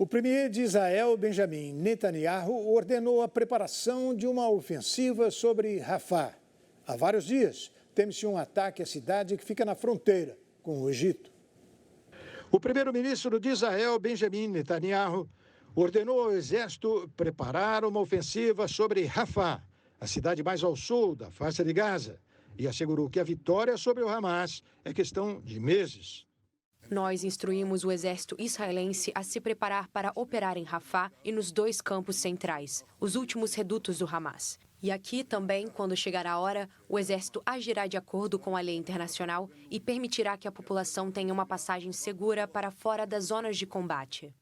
O premier de Israel, Benjamin Netanyahu, ordenou a preparação de uma ofensiva sobre Rafah. Há vários dias, teme-se um ataque à cidade que fica na fronteira com o Egito. O primeiro-ministro de Israel, Benjamin Netanyahu, ordenou ao exército preparar uma ofensiva sobre Rafah, a cidade mais ao sul da faixa de Gaza, e assegurou que a vitória sobre o Hamas é questão de meses. Nós instruímos o exército israelense a se preparar para operar em Rafah e nos 2 campos centrais, os últimos redutos do Hamas. E aqui também, quando chegar a hora, o exército agirá de acordo com a lei internacional e permitirá que a população tenha uma passagem segura para fora das zonas de combate.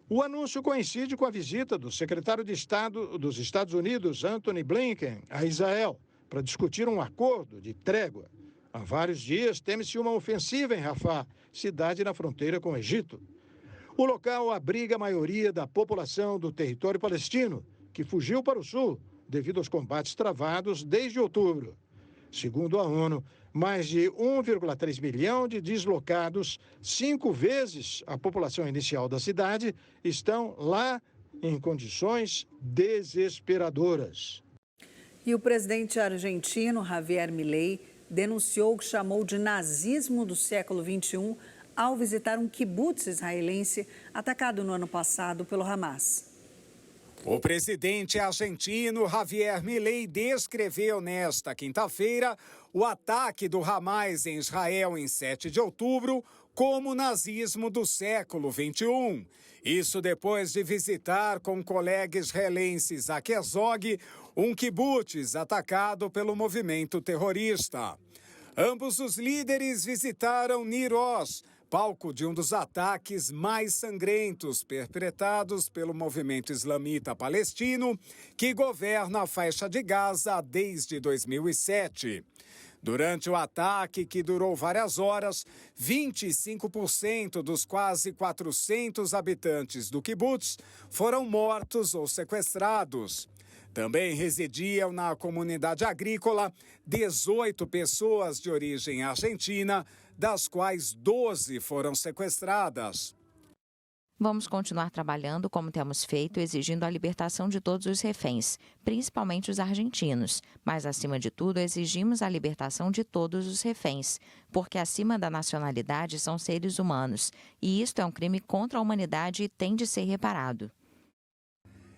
O anúncio coincide com a visita do secretário de Estado dos Estados Unidos, Antony Blinken, a Israel, para discutir um acordo de trégua. Há vários dias, teme-se uma ofensiva em Rafah, cidade na fronteira com o Egito. O local abriga a maioria da população do território palestino, que fugiu para o sul devido aos combates travados desde outubro. Segundo a ONU, mais de 1,3 milhão de deslocados, 5 vezes a população inicial da cidade, estão lá em condições desesperadoras. E o presidente argentino, Javier Milei, denunciou o que chamou de nazismo do século XXI ao visitar um quibutz israelense atacado no ano passado pelo Hamas. O presidente argentino Javier Milei descreveu nesta quinta-feira o ataque do Hamas em Israel em 7 de outubro como nazismo do século XXI. Isso depois de visitar com o colega israelense Isaac Herzog um quibutz atacado pelo movimento terrorista. Ambos os líderes visitaram Nir Oz, palco de um dos ataques mais sangrentos perpetrados pelo movimento islamita palestino, que governa a faixa de Gaza desde 2007. Durante o ataque, que durou várias horas, 25% dos quase 400 habitantes do quibutz foram mortos ou sequestrados. Também residiam na comunidade agrícola 18 pessoas de origem argentina, das quais 12 foram sequestradas. Vamos continuar trabalhando como temos feito, exigindo a libertação de todos os reféns, principalmente os argentinos. Mas, acima de tudo, exigimos a libertação de todos os reféns, porque acima da nacionalidade são seres humanos. E isto é um crime contra a humanidade e tem de ser reparado.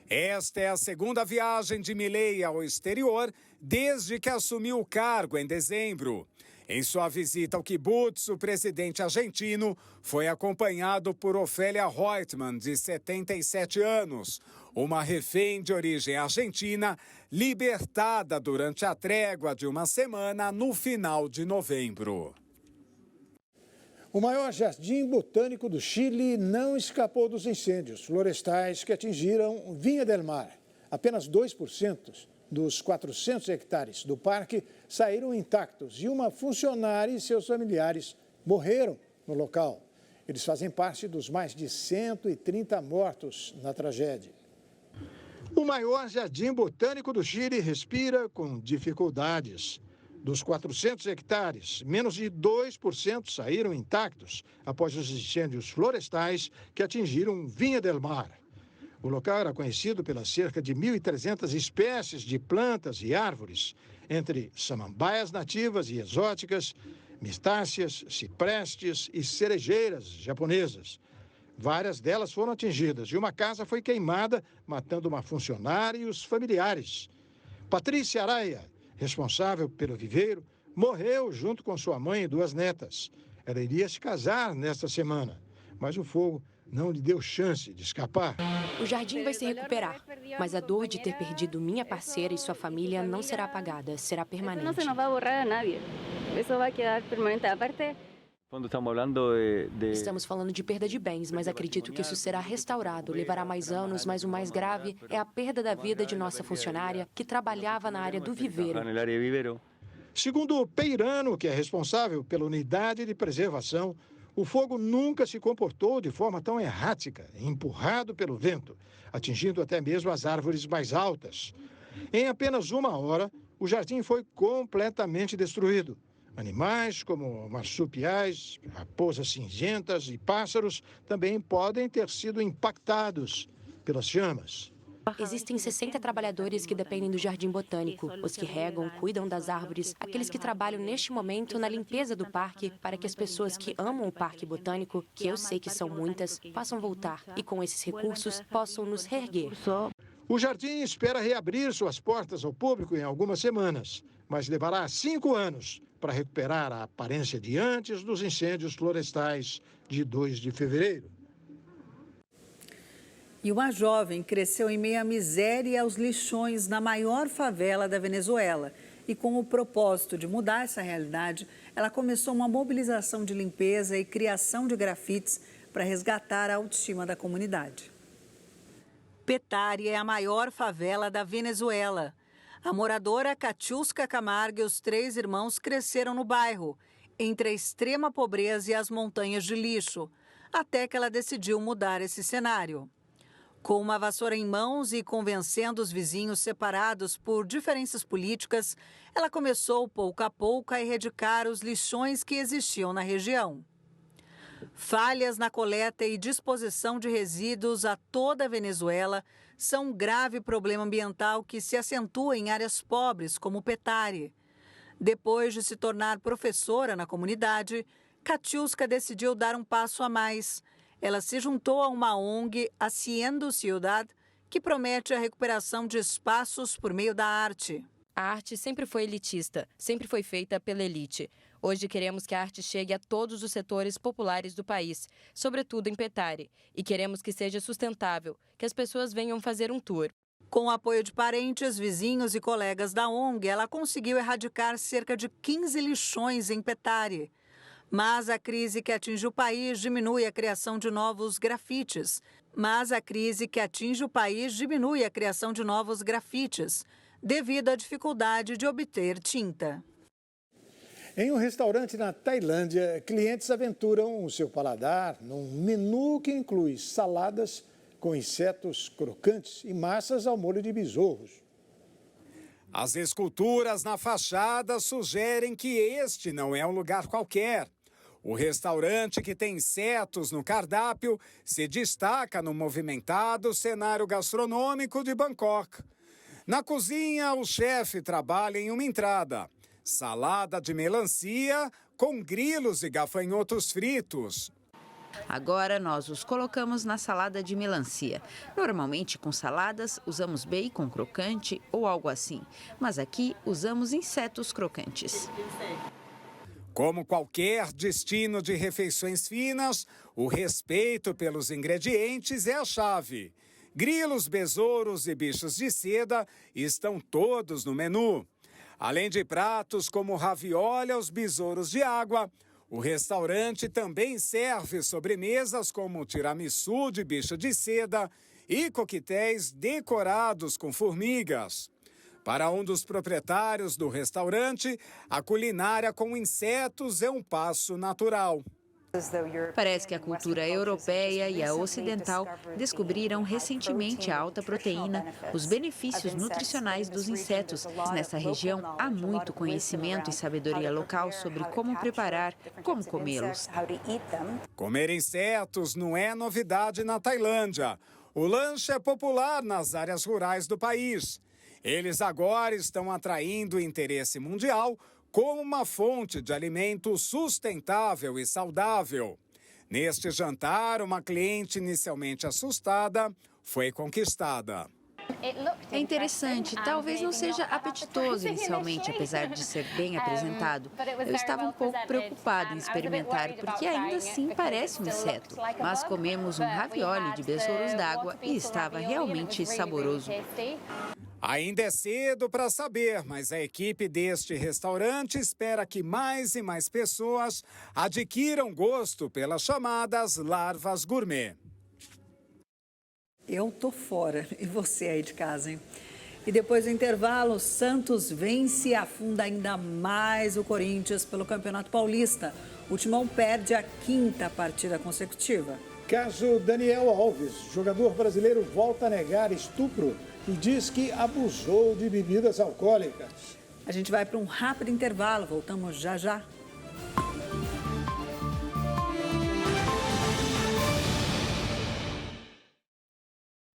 Esta é a segunda viagem de Milei ao exterior desde que assumiu o cargo em dezembro. Em sua visita ao quibutz, o presidente argentino foi acompanhado por Ofélia Reutemann, de 77 anos, uma refém de origem argentina, libertada durante a trégua de uma semana no final de novembro. O maior jardim botânico do Chile não escapou dos incêndios florestais que atingiram Vinha del Mar. Apenas 2% dos 400 hectares do parque saíram intactos e uma funcionária e seus familiares morreram no local. Eles fazem parte dos mais de 130 mortos na tragédia. O maior jardim botânico do Chile respira com dificuldades. Dos 400 hectares, menos de 2% saíram intactos após os incêndios florestais que atingiram Vinha del Mar. O local era conhecido pelas cerca de 1.300 espécies de plantas e árvores, entre samambaias nativas e exóticas, mistáceas, ciprestes e cerejeiras japonesas. Várias delas foram atingidas e uma casa foi queimada, matando uma funcionária e os familiares. Patrícia Araya, responsável pelo viveiro, morreu junto com sua mãe e 2 netas. Ela iria se casar nesta semana, mas o fogo não lhe deu chance de escapar. O jardim vai se recuperar, mas a dor de ter perdido minha parceira e sua família não será apagada, será permanente. Não se nos vai borrar a nadie. Isso vai quedar permanente. Aparte, estamos falando de perda de bens, mas acredito que isso será restaurado. Levará mais anos, mas o mais grave é a perda da vida de nossa funcionária que trabalhava na área do viveiro. Segundo Peirano, que é responsável pela unidade de preservação, o fogo nunca se comportou de forma tão errática, empurrado pelo vento, atingindo até mesmo as árvores mais altas. Em apenas 1 hora, o jardim foi completamente destruído. Animais como marsupiais, raposas cinzentas e pássaros também podem ter sido impactados pelas chamas. Existem 60 trabalhadores que dependem do Jardim Botânico, os que regam, cuidam das árvores, aqueles que trabalham neste momento na limpeza do parque para que as pessoas que amam o Parque Botânico, que eu sei que são muitas, possam voltar e com esses recursos possam nos reerguer. O jardim espera reabrir suas portas ao público em algumas semanas, mas levará 5 anos para recuperar a aparência de antes dos incêndios florestais de 2 de fevereiro. E uma jovem cresceu em meio à miséria e aos lixões na maior favela da Venezuela. E com o propósito de mudar essa realidade, ela começou uma mobilização de limpeza e criação de grafites para resgatar a autoestima da comunidade. Petare é a maior favela da Venezuela. A moradora Catiusca Camargo e os 3 irmãos cresceram no bairro, entre a extrema pobreza e as montanhas de lixo, até que ela decidiu mudar esse cenário. Com uma vassoura em mãos e convencendo os vizinhos separados por diferenças políticas, ela começou pouco a pouco a erradicar os lixões que existiam na região. Falhas na coleta e disposição de resíduos a toda a Venezuela são um grave problema ambiental que se acentua em áreas pobres, como Petare. Depois de se tornar professora na comunidade, Catiusca decidiu dar um passo a mais. Ela se juntou a uma ONG, Haciendo Ciudad, que promete a recuperação de espaços por meio da arte. A arte sempre foi elitista, sempre foi feita pela elite. Hoje queremos que a arte chegue a todos os setores populares do país, sobretudo em Petare, e queremos que seja sustentável, que as pessoas venham fazer um tour. Com o apoio de parentes, vizinhos e colegas da ONG, ela conseguiu erradicar cerca de 15 lixões em Petare. Mas a crise que atinge o país diminui a criação de novos grafites. Devido à dificuldade de obter tinta. Em um restaurante na Tailândia, clientes aventuram o seu paladar num menu que inclui saladas com insetos crocantes e massas ao molho de besouros. As esculturas na fachada sugerem que este não é um lugar qualquer. O restaurante, que tem insetos no cardápio, se destaca no movimentado cenário gastronômico de Bangkok. Na cozinha, o chefe trabalha em uma entrada: salada de melancia com grilos e gafanhotos fritos. Agora nós os colocamos na salada de melancia. Normalmente com saladas usamos bacon crocante ou algo assim, mas aqui usamos insetos crocantes. Como qualquer destino de refeições finas, o respeito pelos ingredientes é a chave. Grilos, besouros e bichos de seda estão todos no menu. Além de pratos como ravioli aos besouros de água, o restaurante também serve sobremesas como tiramisu de bicho de seda e coquetéis decorados com formigas. Para um dos proprietários do restaurante, a culinária com insetos é um passo natural. Parece que a cultura europeia e a ocidental descobriram recentemente a alta proteína, os benefícios nutricionais dos insetos. Nessa região, há muito conhecimento e sabedoria local sobre como preparar, como comê-los. Comer insetos não é novidade na Tailândia. O lanche é popular nas áreas rurais do país. Eles agora estão atraindo o interesse mundial como uma fonte de alimento sustentável e saudável. Neste jantar, uma cliente inicialmente assustada foi conquistada. É interessante, talvez não seja apetitoso inicialmente, apesar de ser bem apresentado. Eu estava um pouco preocupada em experimentar, porque ainda assim parece um inseto. Mas comemos um ravioli de besouros d'água e estava realmente saboroso. Ainda é cedo para saber, mas a equipe deste restaurante espera que mais e mais pessoas adquiram gosto pelas chamadas larvas gourmet. Eu tô fora, e você aí de casa, hein? E depois do intervalo, Santos vence e afunda ainda mais o Corinthians pelo Campeonato Paulista. O Timão perde a 5ª partida consecutiva. Caso Daniel Alves, jogador brasileiro, volta a negar estupro e diz que abusou de bebidas alcoólicas. A gente vai para um rápido intervalo, voltamos já já.